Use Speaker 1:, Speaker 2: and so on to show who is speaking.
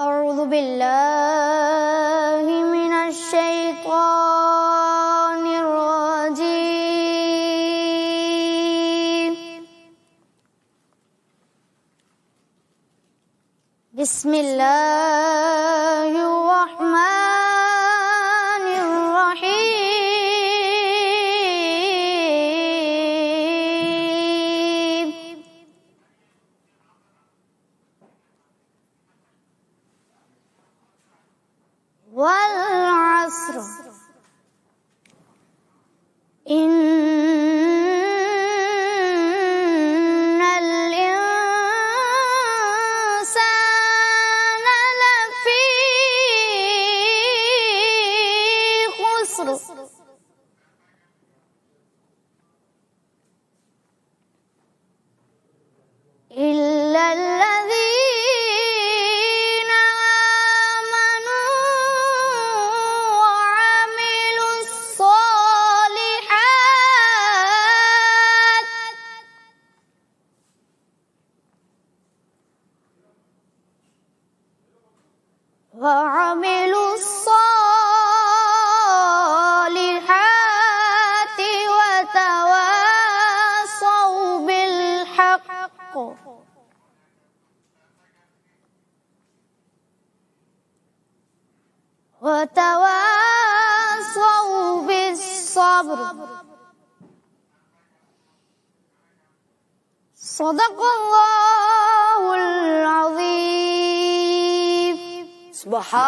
Speaker 1: أعوذ بالله من الشيطان الرجيم. بسم الله الرحمن الرحيم. والعصر إن الإنسان لفي خسر إلا الذين آمنوا وعملوا الصالحات وتواصوا بالحق وتواصوا بالصبر. صدق الله العظيم. سبحان